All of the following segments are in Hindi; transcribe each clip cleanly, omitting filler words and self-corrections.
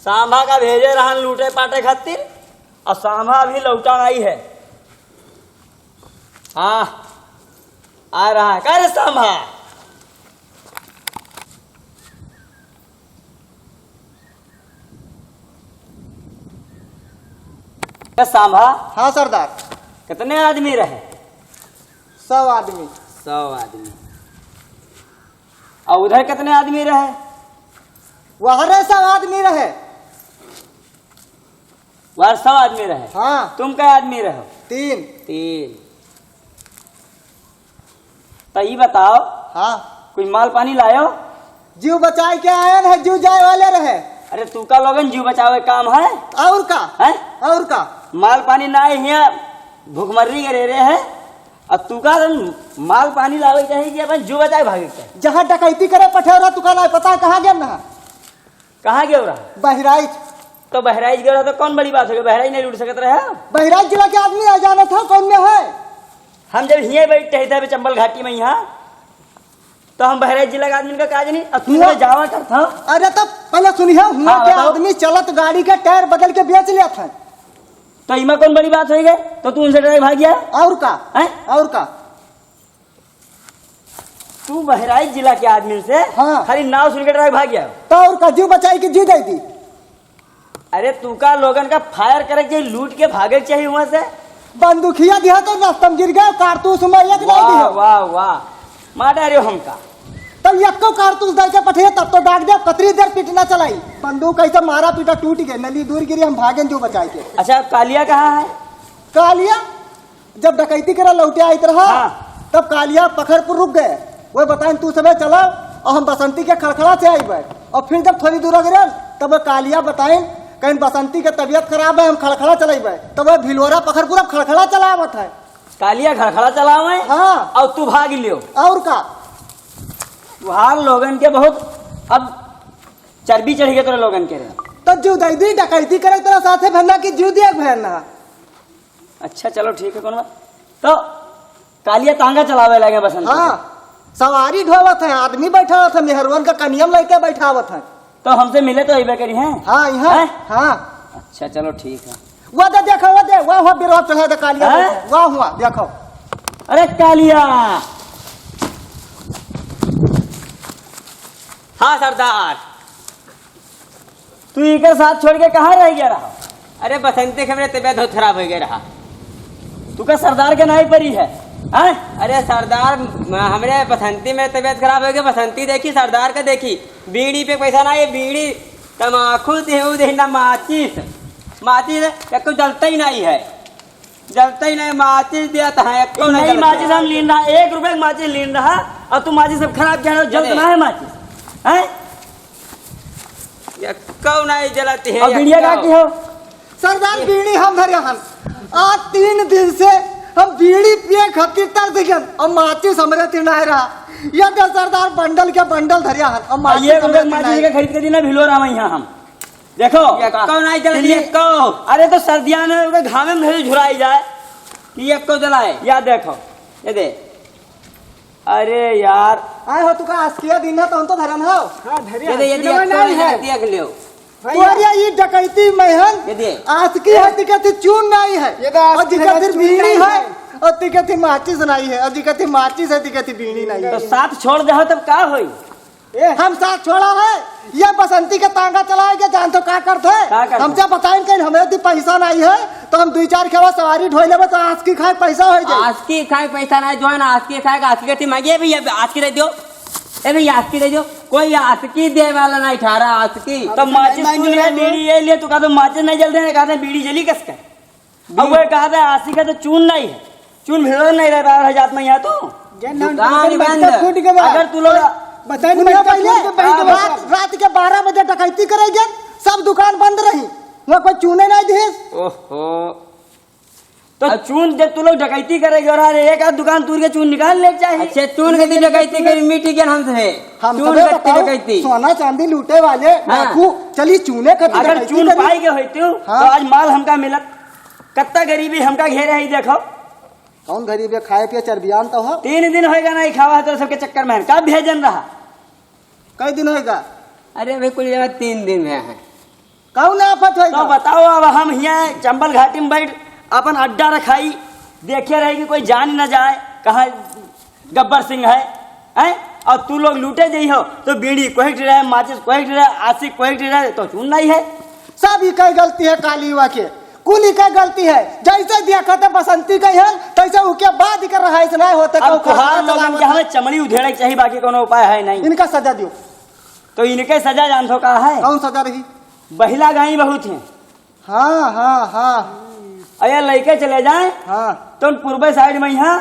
सांभा का भेजे रहन लूटे पाटे खातिर और सांभा अभी लौटा नहीं है। हाँ आ रहा है। करे सांभा सांभा। हाँ सरदार। कितने आदमी रहे? 100 आदमी। 100 आदमी। और उधर कितने आदमी रहे? वहाँ 100 आदमी रहे। वहाँ 100 आदमी रहे। हाँ। तुम क्या आदमी रहो? 3। तो ये बताओ। हाँ। कुछ माल पानी लायो? जीव बचाए के आए हैं, जीव जाए वाले रहे। अरे तू का लोगन जीव बचावे काम है? और का है? और का माल पानी ना है, भूखमर्री के रहे हैं और तू का माल पानी लावे चाहिए कि अपन जीव बचाए भागे के। जहाँ डकैती करे पठेरा तू का पता कहाँ गया ना? कहाँ गया रहा? बहराइच। तो बहराइच गया तो कौन बड़ी बात हो गई? बहराइच नहीं लूट सकते रहे? बहराइच जिला के आदमी आ जाना था। कौन में है? हम जब यहीं बैठे थे चंबल घाटी में यहाँ, तो हम बहराइच जिला के आदमी का काज नहीं। अब तू जावा करता। अरे तब पहले सुनिए, हुआ के आदमी चलत गाड़ी के टायर बदल के बेच लिया था। तो इमा कौन बड़ी बात हो गई? तो तू उनसे ड्राइव भाग गया? और का है? और का तू बहराइच जिला के आदमी से हाँ। खाली नाव सुन के ड्राइव भाग गया? तो और का जीव बचाई के जी गई थी। अरे तू का लोगन का फायर करे चाहिए, लूट के भागे चाहिए वहां से। बंदूकिया दिया तो रास्ता गिर गया, कारतूस में एक नहीं दिया। वाह वाह मार रहे हो हमका। तब एक को कारतूस दे के पठे, तब तो डाक दे कतरी देर पीटना चलाई। बंदूक ऐसा मारा पीटा टूट गए, नली दूर गिरी, हम भागे जो बचाए के। अच्छा कालिया कहाँ है? कालिया जब डकैती करा लौटे आई रहा। हाँ। तब कालिया पखरपुर रुक गए। वो बताए तू सब चलो और हम बसंती के खड़खड़ा से आई बैठ। और फिर जब थोड़ी दूर गए तब कालिया बताए कहीं बसंती के तबियत खराब है, हम खड़खड़ा चलेबे। तब वो भिलवरा पखरपुर खड़खड़ा चलावत है। कालिया खड़खड़ा चलावे? हाँ। और तू भाग लियो? और का वहां लोगन के बहुत अब चर्बी चढ़ गए तेरे लोगन के। तो जो दी डकैती करे तेरा साथे भरना की जीव दिया भरना। अच्छा चलो ठीक है, कौन बात। तो कालिया तांगा चलावे लगे बसंत। हाँ। सवारी ढोवत है, आदमी बैठा था, मेहरवन का कनियम लेके बैठावत है। तो हमसे मिले तो अबे करी हैं? हाँ यहाँ। हाँ। अच्छा चलो ठीक है। वो दे देखो, वो दे वह बिरवा चढ़ा दे कालिया। वाह हुआ देखो। अरे कालिया। हाँ सरदार। तू इनके साथ छोड़ के कहाँ रह गया रहा? अरे बसंती के मेरे तबियत बहुत खराब हो गया रहा। तू का सरदार के नाई पर ही है? अरे सरदार हमरे बसंती में तबियत खराब हो गई। बसंती देखी, सरदार का देखी। बीड़ी पे पैसा ना, ये बीड़ी तमाकू देना माचिस एक जलता ही नहीं है, जलता ही नहीं। माचिस दिया था नहीं माचिस हम लीन रहा, 1 रुपए माचिस लीन रहा और तू माचिस सब खराब जा रहा, जलता ना है माचिस है? क्यों नहीं जलाती है? और बीड़िया का की हो? सरदार बीड़ी हम धरे हन आज 3 दिन से हम बीड़ी पिए खातिर तर दिखन और माचिस हमरे तिनाए रहा। ये तो सरदार बंडल के बंडल धरिया हन और माचिस का खरीद के देना भिलो रहा यहाँ हम। देखो क्यों नहीं जलाती है? क्यों? अरे तो सर्दियां में घामे में नहीं झुराई जाए कि एक को जलाए। याद देखो ये दे। अरे यार आए हो तुका आस्किया दिन है तो हम तो धरन हो। हां धरिया ये नहीं है देख लियो। तोरिया ये डकैती महन ये दे आस्की है दिखती चून नहीं है और दिखती बीड़ी है और दिखती माचिस नहीं है और दिखती माचिस है दिखती बीड़ी नहीं है। तो साथ छोड़ दे तब का होई? हम साथ छोड़ा है, ये बसंती के तांगा चलाएंगे जान तो क्या करते हैं। हम जब बताएं कहीं हमें दी पैसा नहीं है तो हम 2-4 खेवा सवारी ढोई लेबे तो आस्की खाए पैसा हो जाए। आस्की खाए पैसा नहीं जो है ना, आस्की खाएगा। आस्की के मांगिए भैया, आस्की दे दो। ए भैया आस्की दे दो। कोई आस्की दे वाला नहीं ठा रहा। आस्की तो माचिस तू ले, बीड़ी ये ले। तू कहा तो माचिस नहीं जल देने, कहा बीड़ी जली कसके। अब वो कहा था आस्की का तो चून नहीं है, चून भिड़ो नहीं रह रहा जात में यहाँ। तो अगर तू लोग रात के 12 बजे डकैती करेंगे, सब दुकान बंद रही, वहाँ कोई चूने नहीं दिए। ओहो तो चून जब तू लोग डकैती करेगे और एक आध दुकान दूर के चून निकाल ले जाए। अच्छा चून के दिन डकैती करी मीठी के हमसे हम चून डकैती सोना चांदी लूटे वाले डाकू चली चूने कर। अगर चून पाई के होती तो आज माल हमका मिलत। कत्ता गरीबी हमका घेरे ही देखो। कौन गरीब है? खाए पिए चर्बियान तो हो। 3 दिन होएगा नहीं खावा है तो सबके चक्कर में कब भेजन रहा? कई दिन होएगा? अरे भाई कुल 3 दिन में है। कौन आफत तो होगा? बताओ अब हम यहाँ चंबल घाटी में बैठ अपन अड्डा रखाई देखे रहे कि कोई जान न जाए कहाँ गब्बर सिंह है और तू लोग लूटे जाइ हो तो बीड़ी कोई रहे, माचिस कोई रहे, आशिक कोई रहे, तो चून नहीं है। सब ही कई गलती है कालीवा के, कुल ही कई गलती है। जैसे देखा था बसंती कही है तैसे उसके बाद कर रहा है, इतना होता अब कुहार लोगन के हमें चमड़ी उधेड़े के चाहिए, बाकी कोनो उपाय है नहीं। इनका सजा दियो। तो इनके सजा जानथो का है? कौन सजा रही? बहिला गाई बहुत है। हाँ हाँ हाँ अरे लड़के चले जाए हाँ तो पूर्व साइड में यहाँ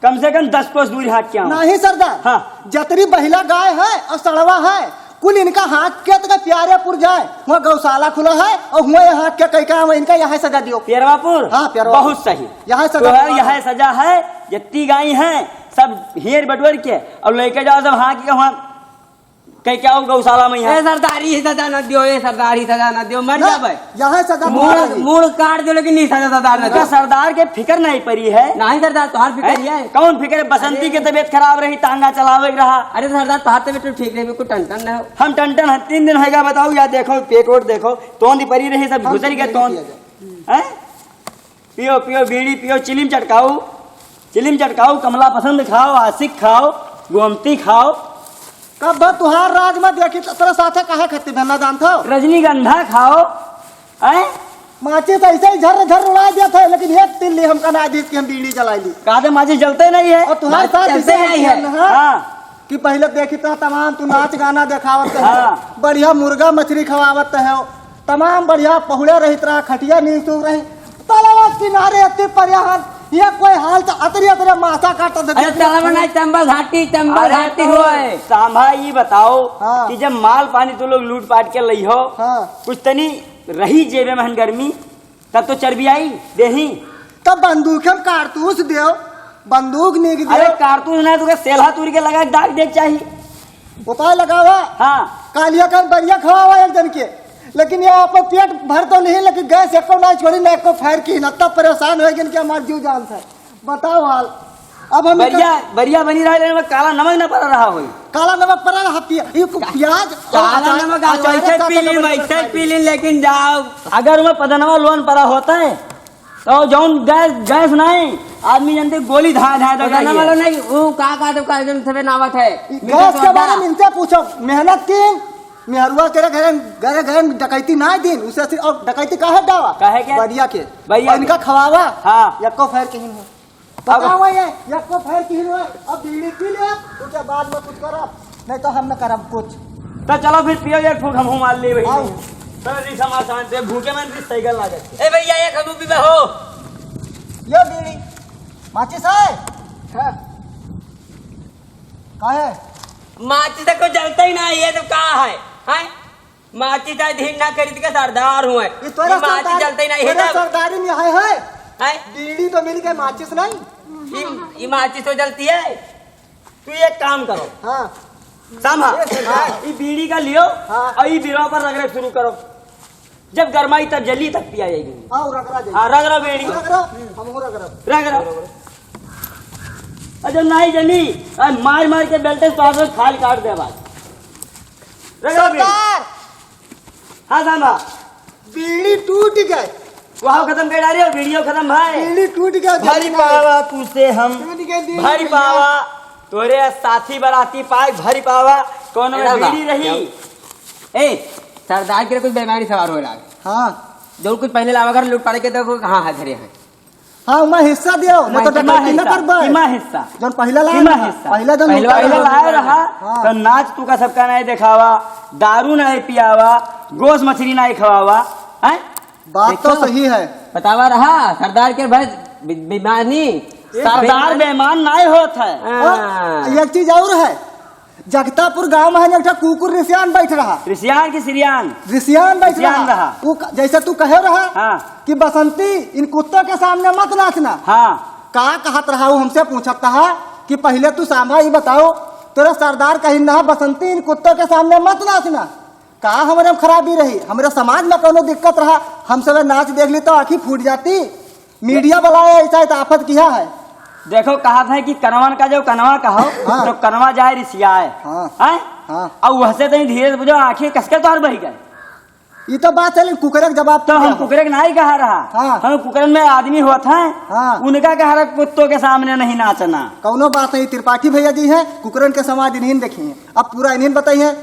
कम से कम 10 कोस दूरी हाथ क्या नहीं सरदार। हाँ। जतरी बहिला गाय है और सड़वा है कुल इनका हाथ के तक प्यारेपुर जाए, वहाँ गौशाला खुला है और वहाँ यहाँ के कई का इनका यहाँ सजा दियो। पेरवापुर? हाँ पेरवापुर। बहुत सही, यहाँ तो सजा यहाँ सजा है। जितनी गाय हैं सब हेर बटवर के और लेके जाओ सब हाँ की वहाँ कहीं क्या हो गौशाला में यहाँ। सरदारी सजा न दियो, ये सरदारी सजा न दियो, मर जाबे। यहाँ सजा मूड़ काट दो लेकिन नहीं सजा सरदार न क्या सरदार के फिक्र नहीं पड़ी है? नहीं सरदार तोहार फिक्र है। कौन फिक्र है? बसंती की तबीयत खराब रही, तांगा चलावे रहा। अरे सरदार तोहार तबीयत ठीक रही, कुछ टेंशन न हो। हम टन 3 दिन होगा बताओ, या देखो पेट वोट देखो तोंद परी रही, सब घुसरी के तोंद। पियो पियो बीड़ी पियो, चिलिम चटकाओ, कमला पसंद खाओ, आशिक खाओ, गोमती खाओ। कब तुहार राज में देखी तो तेरे साथे काहे खत्ती भरना जानता हो? रजनीगंधा खाओ। माचिस ऐसे ही झर झर उड़ा दिया था, लेकिन एक तिल्ली हमका ना दी कि हम बीड़ी जलाई ली। कादे माचिस जलते नहीं है और तुम्हारे साथ चलते इसे नहीं है। हाँ। कि पहले देखी तो तमाम तू नाच गाना देखावत है, हाँ। बढ़िया मुर्गा मछली खवावत है, तमाम बढ़िया पहुड़े रही तरह खटिया नील सूख रही, तालाब किनारे अति पर्याहन ये कोई हाल तो अतरी माथा काट चंबल घाटी हुए। सांभा ये बताओ हाँ। कि जब माल पानी तू लोग लूट पाट के लई हो, हाँ। कुछ तनी रही जेबे में गर्मी, तब तो चर्बी आई देही। तब बंदूक हम कारतूस दो, बंदूक नहीं अरे कारतूस नहीं तो सेल्हा तूर के लगा दाग देख चाहिए, उपाय लगावा। हाँ। कालिया का बढ़िया खवावा एक जन के, लेकिन ये आप पेट भर तो नहीं, लेकिन गैस एको ना छोड़ी ना एको फायर की न, तब परेशान हो गए हमारे जीव जान था। बताओ हाल। अब हम बढ़िया बनी रहा, लेकिन काला नमक न पड़ रहा हो। काला नमक पड़ा रहा, प्याज काला नमक ऐसे पी ली, लेकिन जाओ अगर मैं पदनवा लोन पड़ा होता है तो जौन गैस नहीं आदमी जानते गोली धा नहीं वो का सब नावत है। गैस के बारे में इनसे पूछो, मेहनत की मेहरुआ तेरे घर डकैती ना दिन उसे, और डकैती काहे डावा काहे के बढ़िया के बढ़िया इनका खवावा। हाँ। यक्को फैर कहीं हो बताओ ये यक्को फैर कहीं हो। अब बीड़ी पी ले, उसके बाद में कुछ करो, नहीं तो हम न करब कुछ। तो चलो फिर पियो एक फूक हम मार ले भाई। आओ। सर समासान से भूखे में साइकिल लागत। ए भैया एक हम पीबे हो। ये बीड़ी माचिस है काहे? माचिस को जलता ही ना, ये तो कहा है माचिस धीन ना खरीद के सरदार हुए, ये तोरा माचिस जलता ही नहीं तेरा सरदारी में है है। बीड़ी तो मिल गई, माचिस नहीं। ये माचिस तो जलती है। तू एक काम करो, हाँ सामा ये बीड़ी का लियो हाँ। और ये बिरवा पर रगड़े शुरू करो, जब गरमाई तब जली तक पिया जाएगी। आओ रगड़ा जाइए। हाँ रगड़ो बीड़ी, हम रगड़ो। अच्छा नहीं जली मार मार के बेल्टे तो खाल काट दे बाद। रगड़ो बीड़ी। हाँ सामा बीड़ी टूट गए, वहाँ खत्म कर डाली और वीडियो खत्म भाई। बीड़ी टूट गया। भारी पावा तुझसे हम, टूट गई भारी पावा तोरे साथी बराती पाए, भारी पावा कौन में बीड़ी रही। ए सरदार के कुछ बेमारी सवार हो लागे। हाँ जो कुछ पहले लावा कर लूट पड़े के तो कहाँ हाजरे हैं। हाँ मैं हिस्सा दियो, मैं तो डकैती न करबे। किमा हिस्सा जौन पहला लाया किमा रहा, हिस्सा पहला जौन पहला लाया रहा हाँ। तो नाच तू का सबका नहीं दिखावा, दारू नहीं पियावा, गोश मछली नहीं खवावा। बात तो सही है। बतावा रहा सरदार के भाई बेमानी, सरदार बेमान नहीं होता है। और एक चीज और है, जगतापुर गांव में है एक कुकुर रिसियान बैठ रहा, रिसियान की सिरियान रिसियान बैठ रिसियान रहा। जैसे तू कहे रहा हाँ। कि बसंती इन कुत्तों के सामने मत नाचना। हाँ। का कहत रहा वो हमसे पूछता है कि पहले तू सांभा ही बताओ, तेरा सरदार कहीं ना बसंती इन कुत्तों के सामने मत नाचना। का हमारे में खराबी रही, हमारे समाज में कोनो दिक्कत रहा, हम सब नाच देख ली तो आँखी फूट जाती। मीडिया वाला ऐसा आफत किया है। देखो कहा था कि कनवन का जो कनवा कहो हाँ। तो कनवा जाए रिसियाए। हाँ। हैं? हाँ। और वह से तो धीरे बुझो आंखें कसके तोड़ बही गए। ये तो बात है, लेकिन कुकरे का जवाब तो हम क्या हो? कुकरे के नहीं कहा रहा। हाँ। हम कुकरन में आदमी हुआ था, हाँ। उनका कहा रहा कुत्तों के सामने नहीं नाचना। कौनो बात नहीं, त्रिपाठी भैया जी हैं, कुकरन के समाज इन्हीं देखिए। अब पूरा इन्हीं बताइए।